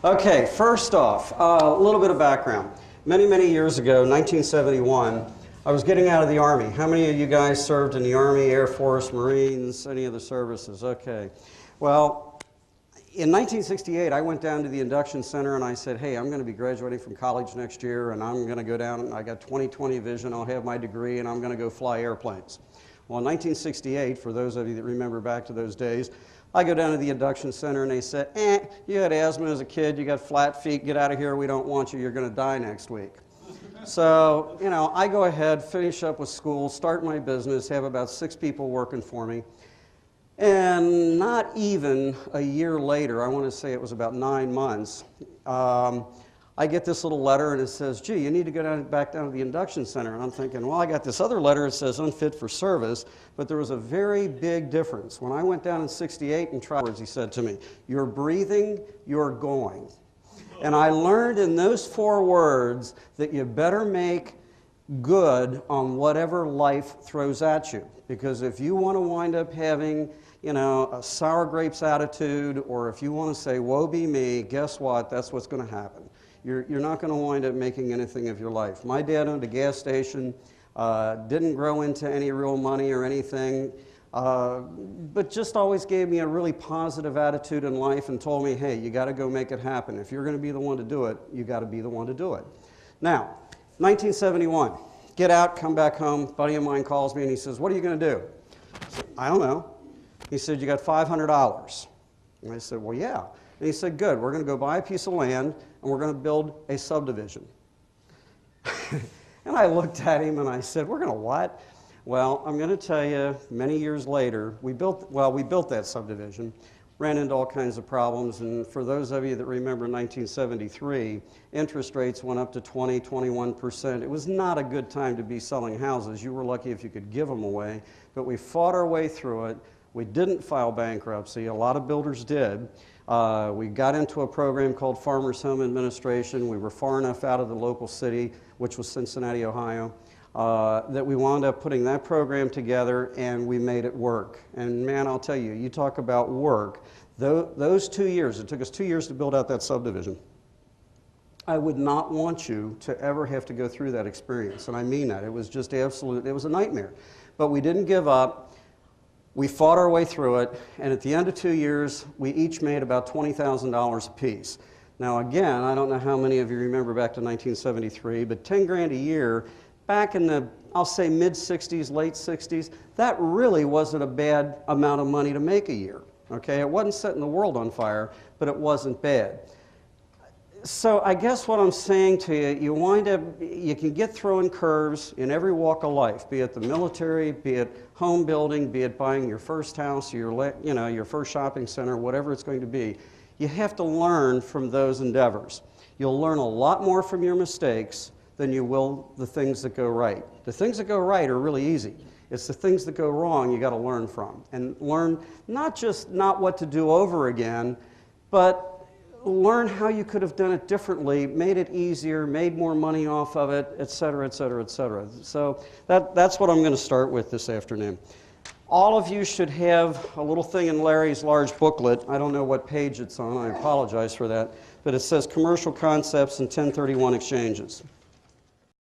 Okay, first off, a little bit of background. Many, many years ago, 1971, I was getting out of the Army. How many of you guys served in the Army, Air Force, Marines, any of the services? Okay. Well, in 1968, I went down to the induction center and I said, hey, I'm going to be graduating from college next year and I'm going to go down and I got 20/20 vision, I'll have my degree and I'm going to go fly airplanes. Well, in 1968, for those of you that remember back to those days, I go down to the induction center and they said, you had asthma as a kid, you got flat feet, get out of here, we don't want you, you're going to die next week. So, you know, I go ahead, finish up with school, start my business, have about 6 people working for me. And not even a year later, I want to say it was about 9 months, I get this little letter and it says, gee, you need to go back down to the induction center. And I'm thinking, well, I got this other letter that says unfit for service, but there was a very big difference. When I went down in 68 and tried words, he said to me, you're breathing, you're going. And I learned in those 4 words that you better make good on whatever life throws at you. Because if you want to wind up having, you know, a sour grapes attitude, or if you want to say, woe be me, guess what? That's what's going to happen. You're not going to wind up making anything of your life. My dad owned a gas station, didn't grow into any real money or anything, but just always gave me a really positive attitude in life and told me, hey, you got to go make it happen. If you're going to be the one to do it, you got to be the one to do it. Now, 1971, get out, come back home. A buddy of mine calls me and he says, what are you going to do? I said, I don't know. He said, you got $500. And I said, well, yeah. And he said, good, we're going to go buy a piece of land and we're going to build a subdivision. And I looked at him and I said, we're going to what? Well, I'm going to tell you, many years later, we built that subdivision, ran into all kinds of problems, and for those of you that remember 1973, interest rates went up to 20, 21%. It was not a good time to be selling houses. You were lucky if you could give them away, but we fought our way through it. We didn't file bankruptcy. A lot of builders did. We got into a program called Farmers Home Administration. We were far enough out of the local city, which was Cincinnati, Ohio, that we wound up putting that program together and we made it work. And man, I'll tell you, you talk about work, those 2 years, it took us 2 years to build out that subdivision. I would not want you to ever have to go through that experience, and I mean that. It was just absolute, it was a nightmare. But we didn't give up. We fought our way through it, and at the end of 2 years, we each made about $20,000 apiece. Now again, I don't know how many of you remember back to 1973, but 10 grand a year, back in the, I'll say mid-60s, late 60s, that really wasn't a bad amount of money to make a year, okay? It wasn't setting the world on fire, but it wasn't bad. So I guess what I'm saying to you, you wind up, you can get throwing curves in every walk of life, be it the military, be it home building, be it buying your first house, your first shopping center, whatever it's going to be. You have to learn from those endeavors. You'll learn a lot more from your mistakes than you will the things that go right. The things that go right are really easy. It's the things that go wrong you got to learn from. And learn not what to do over again, but learn how you could have done it differently, made it easier, made more money off of it, et cetera, et cetera, et cetera. So that's what I'm going to start with this afternoon. All of you should have a little thing in Larry's large booklet. I don't know what page it's on. I apologize for that. But it says Commercial Concepts and 1031 Exchanges.